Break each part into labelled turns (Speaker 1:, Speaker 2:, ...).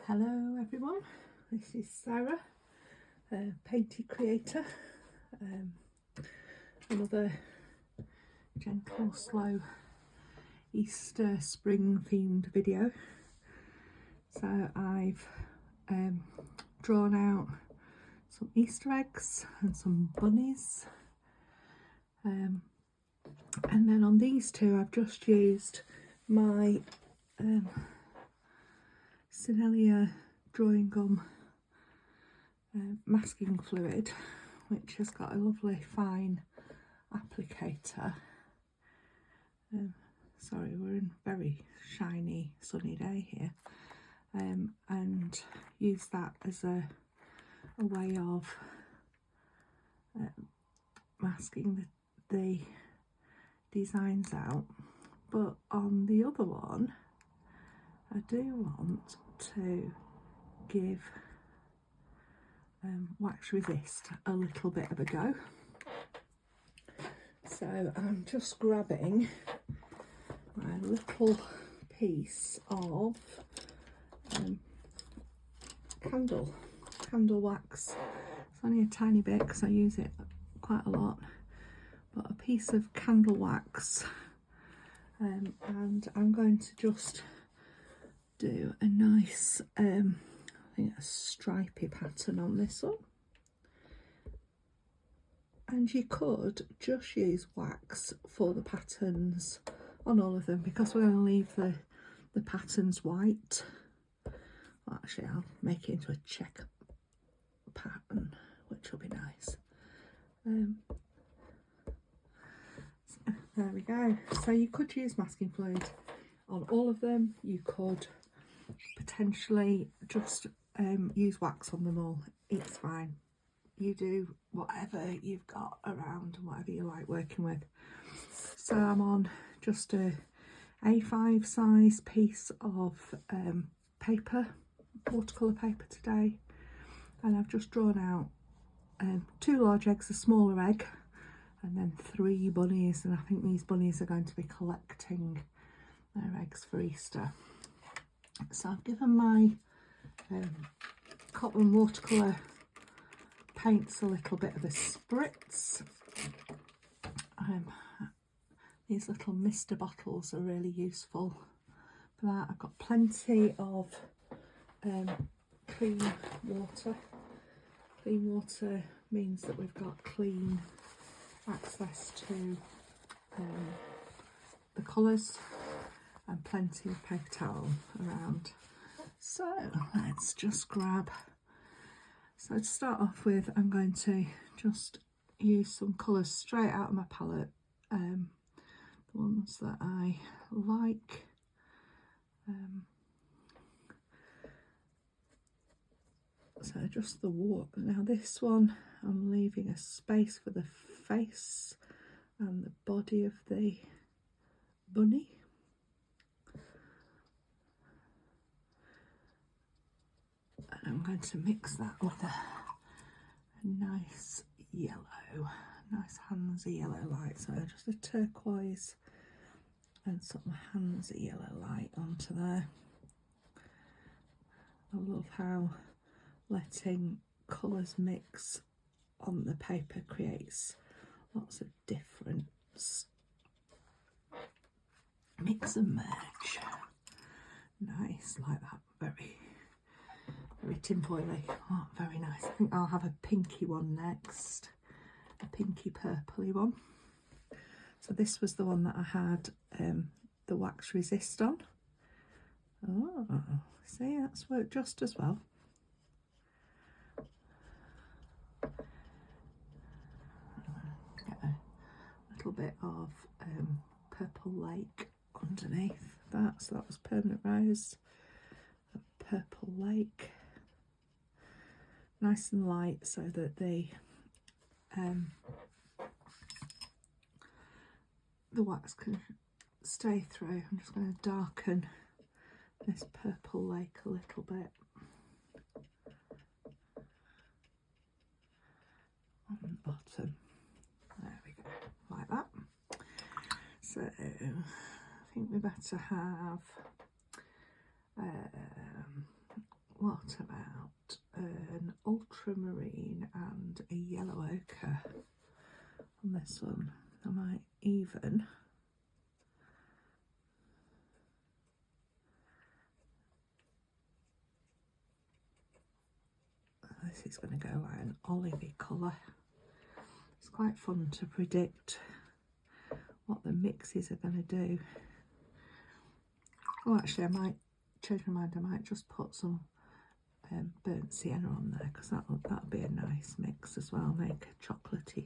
Speaker 1: Hello everyone, this is Sarah, painting creator. Another gentle, slow Easter spring themed video. So I've drawn out some Easter eggs and some bunnies, and then on these two I've just used my Sinelia drawing gum masking fluid, which has got a lovely fine applicator. Sorry, we're in a very shiny sunny day here, and use that as a way of masking the designs out. But on the other one, I do want to give wax resist a little bit of a go. So I'm just grabbing my little piece of candle wax. It's only a tiny bit because I use it quite a lot, but a piece of candle wax, and I'm going to just do a nice I think a stripy pattern on this one. And you could just use wax for the patterns on all of them, because we're going to leave the patterns white. Well, actually I'll make it into a check pattern, which will be nice. So there we go. So you could use masking fluid on all of them. You could potentially just use wax on them all. It's fine. You do whatever you've got around and whatever you like working with. So I'm on just a A5 size piece of paper, watercolour paper today, and I've just drawn out 2 large eggs, a smaller egg, and then 3 bunnies, and I think these bunnies are going to be collecting their eggs for Easter. So I've given my cotton watercolour paints a little bit of a spritz. These little mister bottles are really useful for that. I've got plenty of clean water. Clean water means that we've got clean access to the colours, and plenty of paper towel around. So let's just grab, so to start off with, I'm going to just use some colours straight out of my palette, the ones that I like. So just the water. Now this one I'm leaving a space for the face and the body of the bunny. And I'm going to mix that with a nice yellow, nice handsy yellow light. So just a turquoise and some handsy yellow light onto there. I love how letting colours mix on the paper creates lots of difference. Mix and merge. Nice, like that. Very tinfoily. Oh, very nice. I think I'll have a pinky one next, a pinky purpley one. So this was the one that I had the wax resist on. Oh, see, that's worked just as well. Get a little bit of Purple Lake underneath that. So that was Permanent Rose, a Purple Lake. Nice and light so that the wax can stay through. I'm just going to darken this Purple Lake a little bit on the bottom. There we go, like that. So I think we better have what about an ultramarine and a yellow ochre on this one? I might even this is going to go like an olivey colour. It's quite fun to predict what the mixes are going to do. Oh, actually, I might change my mind. I might just put some burnt sienna on there, because that'll be a nice mix as well. Make a chocolatey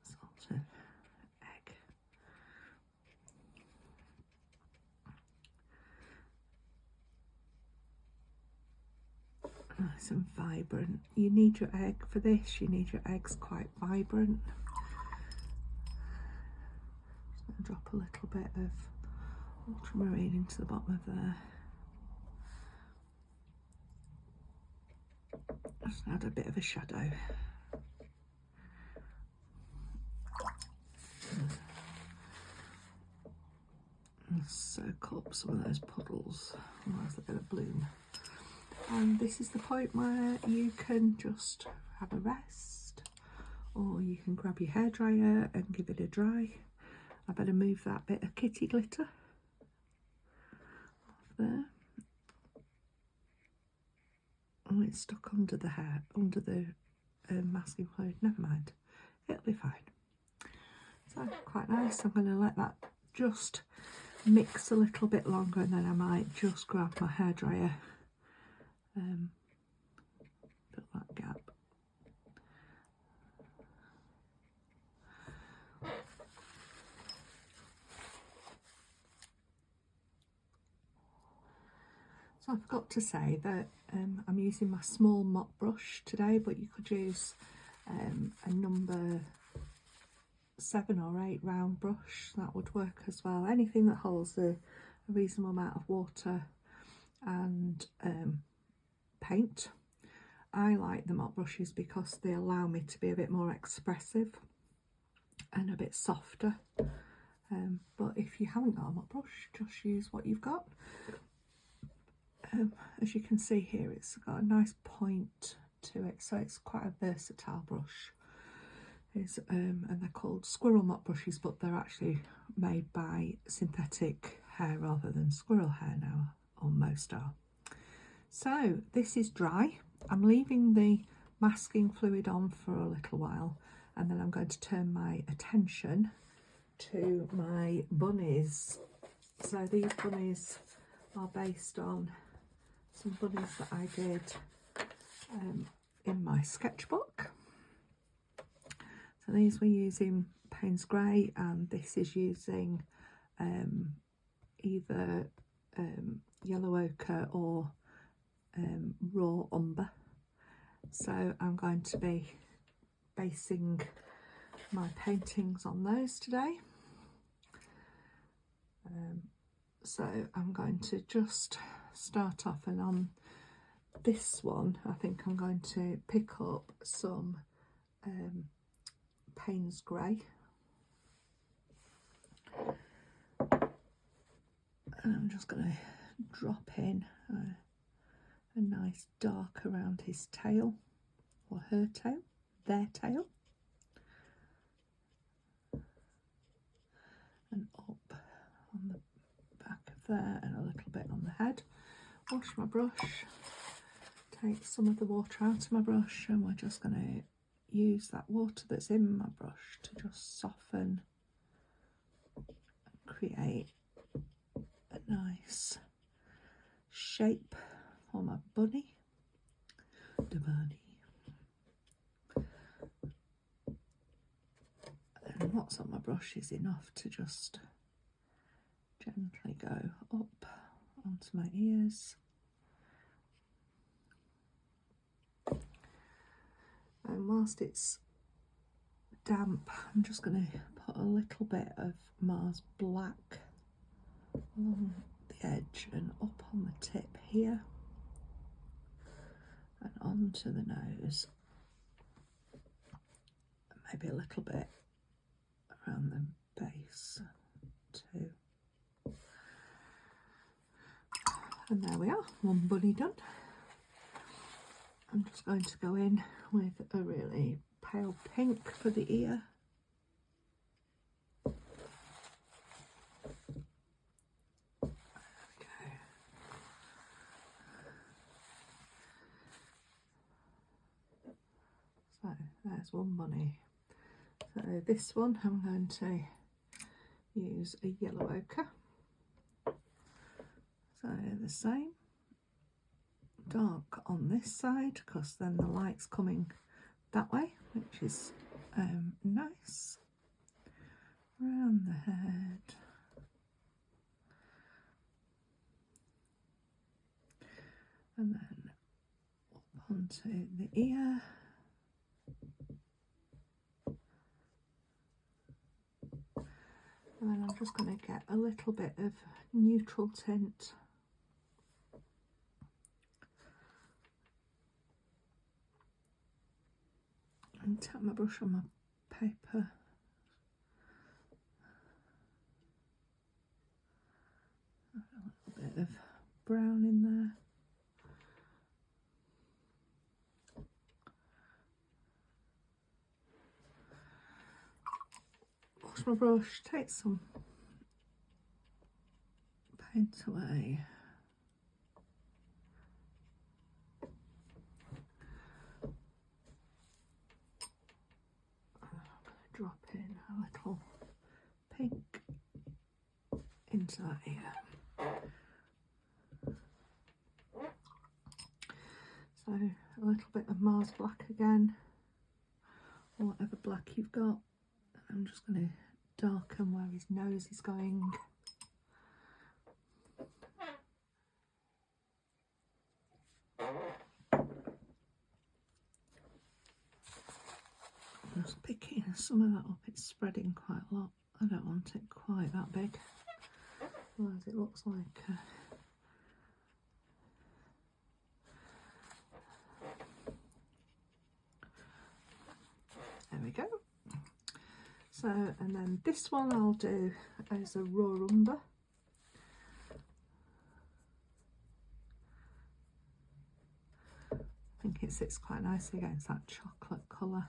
Speaker 1: sort of egg. Nice and vibrant. You need your egg for this. You need your eggs quite vibrant. Just going to drop a little bit of ultramarine into the bottom of there. Just add a bit of a shadow. And soak up some of those puddles. Oh, there's a bit of bloom. And this is the point where you can just have a rest, or you can grab your hairdryer and give it a dry. I better move that bit of kitty glitter off there. Oh, it's stuck under the hair, under the masking fluid. Never mind, it'll be fine. So quite nice. I'm going to let that just mix a little bit longer, and then I might just grab my hairdryer, fill that gap. So I forgot to say that I'm using my small mop brush today, but you could use a number 7 or 8 round brush. That would work as well. Anything that holds a reasonable amount of water and paint. I like the mop brushes because they allow me to be a bit more expressive and a bit softer. But if you haven't got a mop brush, just use what you've got. As you can see here, it's got a nice point to it, so it's quite a versatile brush. And they're called squirrel mop brushes, but they're actually made by synthetic hair rather than squirrel hair now, or most are. So this is dry. I'm leaving the masking fluid on for a little while, and then I'm going to turn my attention to my bunnies. So these bunnies are based on some bunnies that I did in my sketchbook. So these were using Payne's Grey, and this is using either yellow ochre or raw umber. So I'm going to be basing my paintings on those today. So I'm going to just start off, and on this one I think I'm going to pick up some Payne's Grey, and I'm just going to drop in a nice dark around his tail, or her tail, their tail, and up on the back of there, and a little bit on the head. Wash my brush, take some of the water out of my brush, and we're just going to use that water that's in my brush to just soften and create a nice shape for my bunny, the bunny. And what's on my brush is enough to just gently go up onto my ears. And whilst it's damp, I'm just going to put a little bit of Mars Black along the edge and up on the tip here, and onto the nose, and maybe a little bit around the base too. And there we are, one bunny done. I'm just going to go in with a really pale pink for the ear. So there's one bunny. So this one I'm going to use a yellow ochre. So the same, dark on this side because then the light's coming that way, which is nice. Around the head. And then up onto the ear. And then I'm just going to get a little bit of neutral tint. And tap my brush on my paper. A little bit of brown in there. Wash my brush, take some paint away. Drop in a little pink into that ear. So a little bit of Mars black again, or whatever black you've got. I'm just going to darken where his nose is going. I'm just picking some of that up, it's spreading quite a lot. I don't want it quite that big, otherwise it looks like there we go. So, and then this one I'll do as a raw umber. I think it sits quite nicely against that chocolate colour.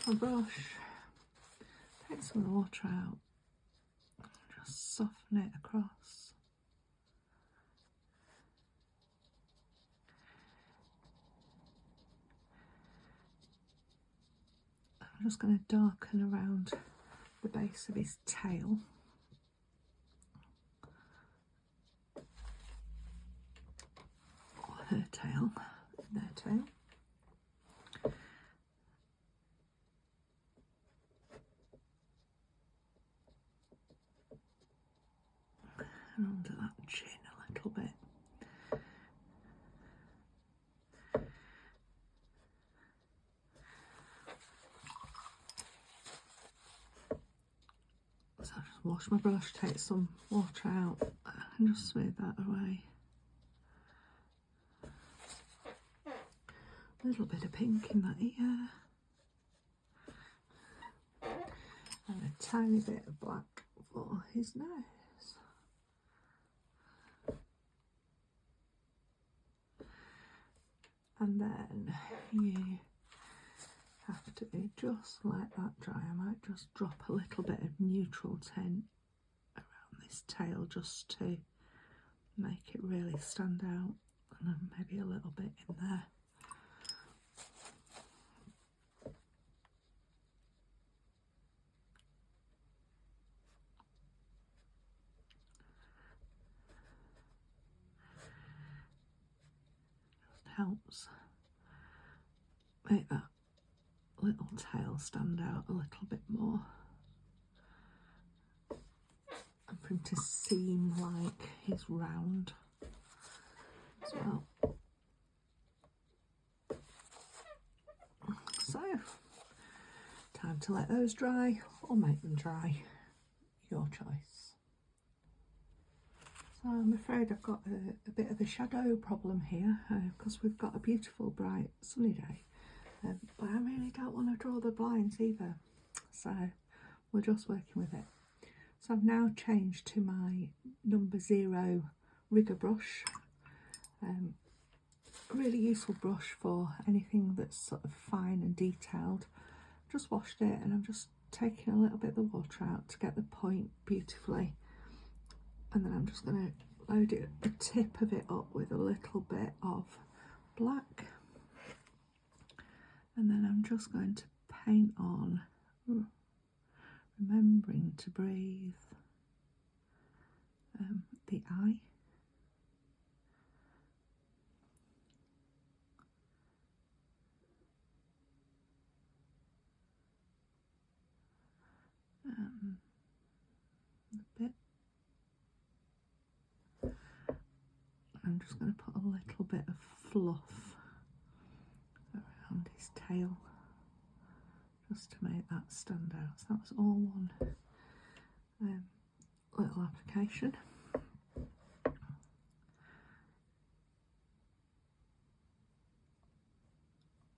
Speaker 1: My brush, take some of the water out, just soften it across. I'm just going to darken around the base of his tail. Or her tail, their tail. And under that chin a little bit. So I just wash my brush, take some water out and just smooth that away. A little bit of pink in that ear. And a tiny bit of black for his nose. And then you have to just let that dry. I might just drop a little bit of neutral tint around this tail just to make it really stand out, and then maybe a little bit in there. Just helps make that little tail stand out a little bit more, and for him to seem like he's round as well. So, time to let those dry or make them dry, your choice. So I'm afraid I've got a bit of a shadow problem here because we've got a beautiful bright sunny day, but I really don't want to draw the blinds either, so we're just working with it. So I've now changed to my number 0 rigger brush, a really useful brush for anything that's sort of fine and detailed. Just washed it and I'm just taking a little bit of the water out to get the point beautifully, and then I'm just going to load it, the tip of it up with a little bit of black, and then I'm just going to paint on, remembering to breathe, the eye. A bit. I'm just going to put a little bit of fluff around his tail just to make that stand out. So that's all one little application.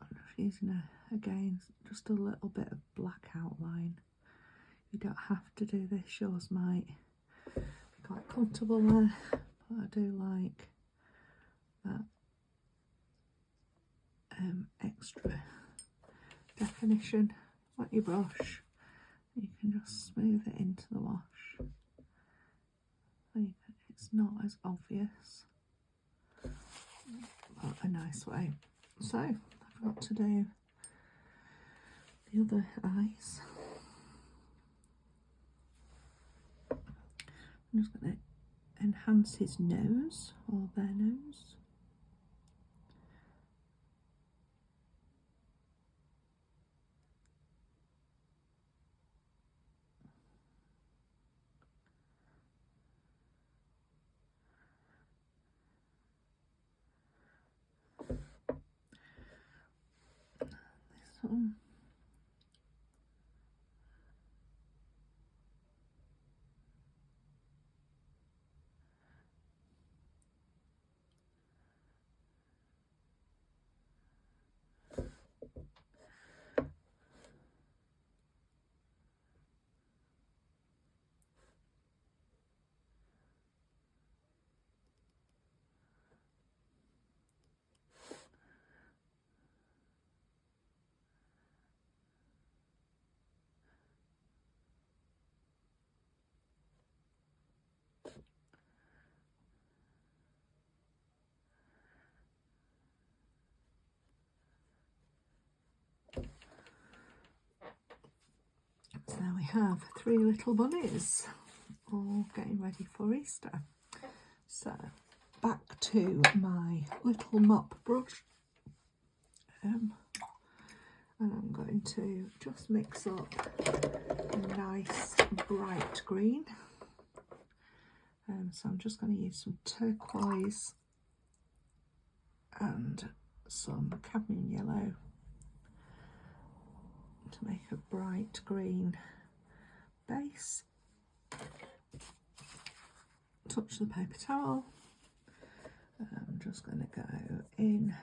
Speaker 1: I'm just using again just a little bit of black outline. You don't have to do this, yours might be quite comfortable there, but I do like that extra definition. Wet your brush, you can just smooth it into the wash so it's not as obvious, but a nice way. So I've got to do the other eyes. I'm just going to enhance his nose, or their nose. This one. So there we have 3 little bunnies all getting ready for Easter. So back to my little mop brush, and I'm going to just mix up a nice bright green. So I'm just going to use some turquoise and some cadmium yellow to make a bright green base. Touch the paper towel. I'm just going to go in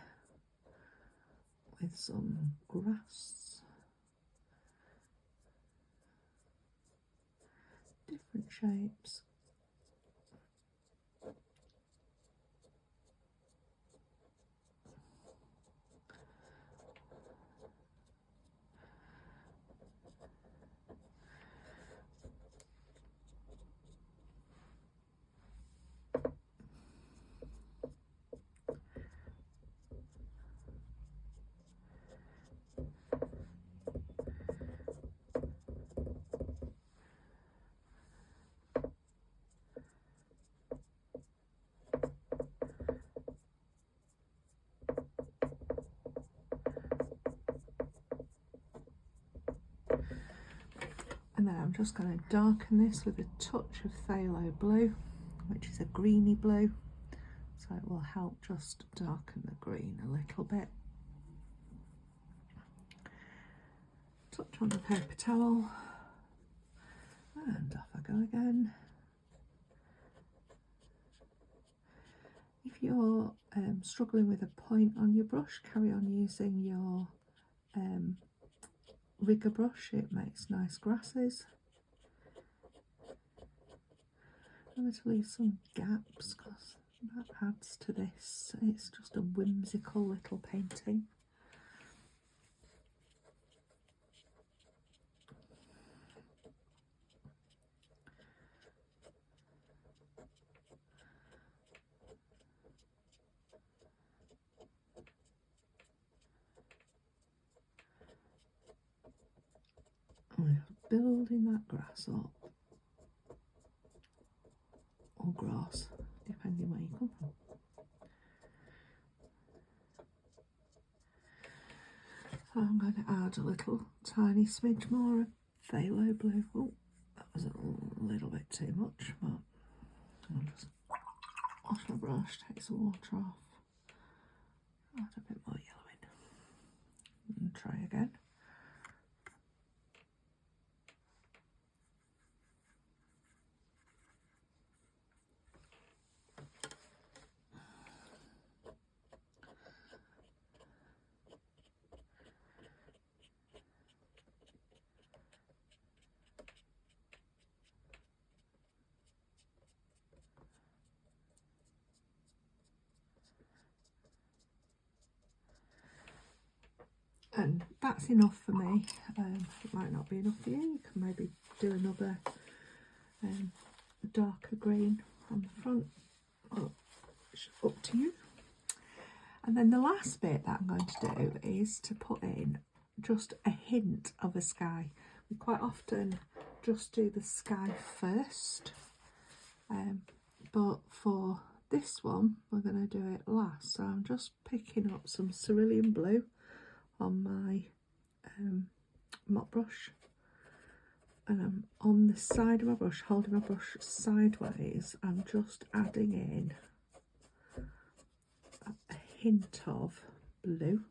Speaker 1: with some grass, different shapes. And then I'm just going to darken this with a touch of phthalo blue, which is a greeny blue, so it will help just darken the green a little bit. Touch on the paper towel, and off I go again. If you're struggling with a point on your brush, carry on using your rigger brush, it makes nice grasses. I'm going to leave some gaps because that adds to this. It's just a whimsical little painting. I'm building that grass up, or grass, depending where you come from. So I'm going to add a little tiny smidge more of phthalo blue. Oh, that was a little bit too much, but I'll just wash my brush, take some water off, add a bit more yellow in, and try again. And that's enough for me. It might not be enough for you. You can maybe do another darker green on the front. Oh, it's up to you. And then the last bit that I'm going to do is to put in just a hint of a sky. We quite often just do the sky first, but for this one we're going to do it last. So I'm just picking up some cerulean blue on my mop brush, and I'm on the side of my brush, holding my brush sideways. I'm just adding in a hint of blue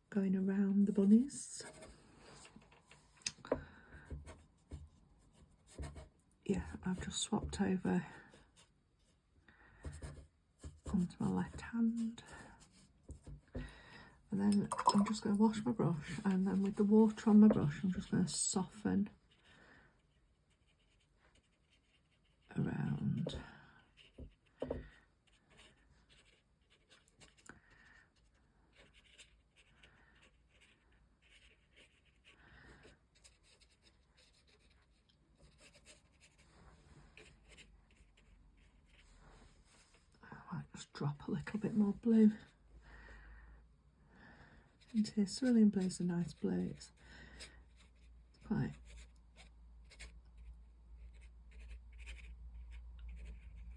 Speaker 1: going around the bunnies. Yeah, I've just swapped over onto my left hand. And then I'm just going to wash my brush, and then with the water on my brush I'm just going to soften around. I might just drop a little bit more blue into here. Cerulean blue is a nice blue. It's quite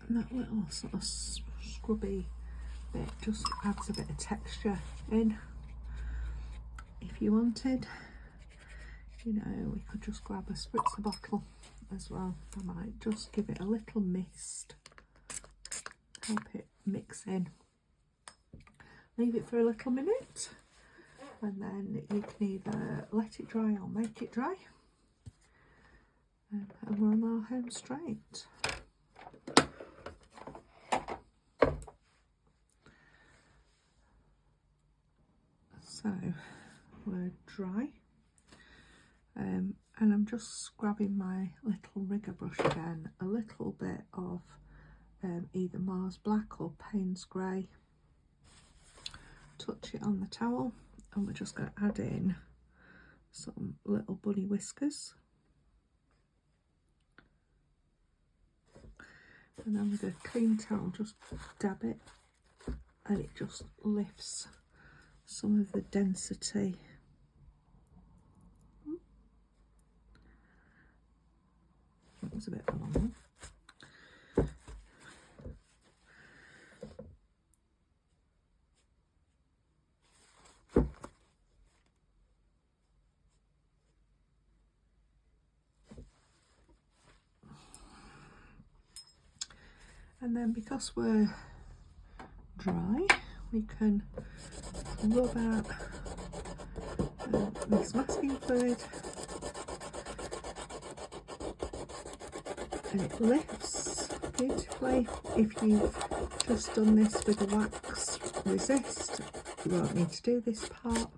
Speaker 1: and that little sort of scrubby bit just adds a bit of texture in. If you wanted, you know, we could just grab a spritzer bottle as well. I might just give it a little mist, help it mix in. Leave it for a little minute, and then you can either let it dry or make it dry, and we're on our home straight. So we're dry, and I'm just grabbing my little rigger brush again, a little bit of either Mars Black or Payne's Grey, touch it on the towel, and we're just going to add in some little bunny whiskers, and then with a clean towel just dab it, and it just lifts some of the density. That was a bit of a long one. And then because we're dry, we can rub out this masking fluid, and it lifts beautifully. If you've just done this with a wax resist, you won't need to do this part.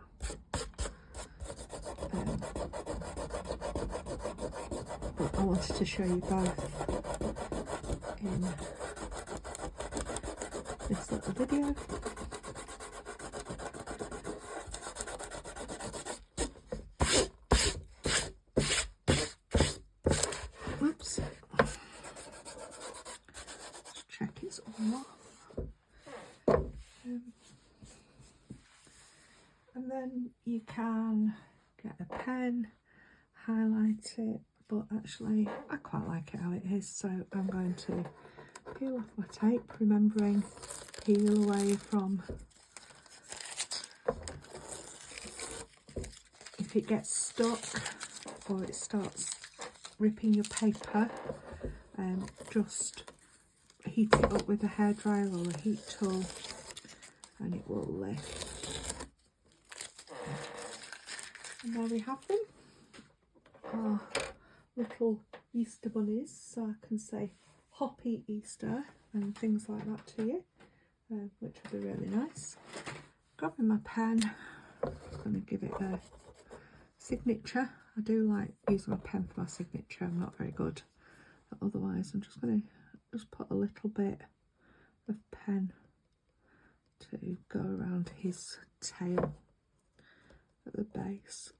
Speaker 1: But I wanted to show you both in this little video. Oops. Just check it's all off. And then you can get a pen, highlight it, but actually I quite like it how it is, so I'm going to peel off my tape, remembering peel away from, if it gets stuck or it starts ripping your paper, just heat it up with a hairdryer or a heat tool and it will lift. And there we have them, our little Easter bunnies, so I can say Happy Easter and things like that to you, which will be really nice. Grabbing my pen, I'm going to give it a signature. I do like using my pen for my signature. I'm not very good at otherwise. I'm just going to just put a little bit of pen to go around his tail at the base.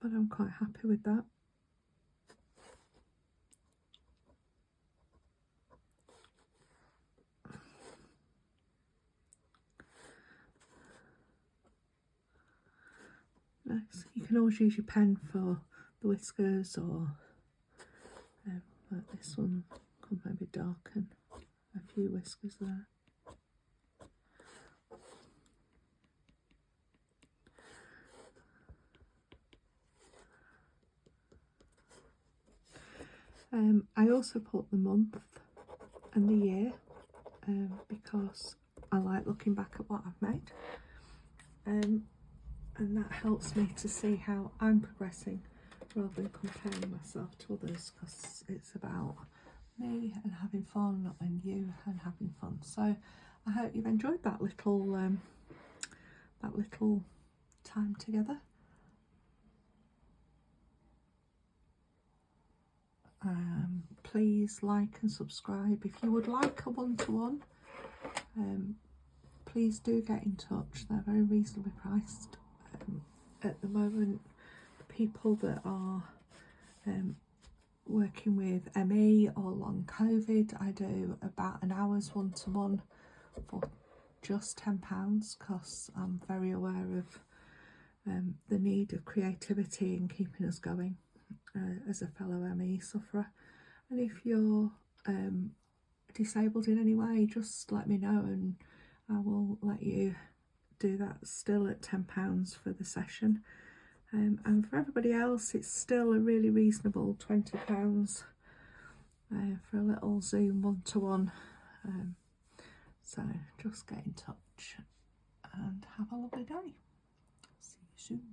Speaker 1: But I'm quite happy with that. Nice. You can always use your pen for the whiskers, or like this one could maybe darken a few whiskers there. I also put the month and the year because I like looking back at what I've made, and that helps me to see how I'm progressing rather than comparing myself to others, because it's about me and having fun and you and having fun. So I hope you've enjoyed that little time together. Please like and subscribe. If you would like a one-to-one, please do get in touch. They're very reasonably priced. At the moment, people that are working with ME or long COVID, I do about an hour's one-to-one for just £10, because I'm very aware of the need of creativity in keeping us going as a fellow ME sufferer. And if you're disabled in any way, just let me know and I will let you do that still at £10 for the session. And for everybody else, it's still a really reasonable £20 for a little Zoom one-to-one. So just get in touch and have a lovely day. See you soon.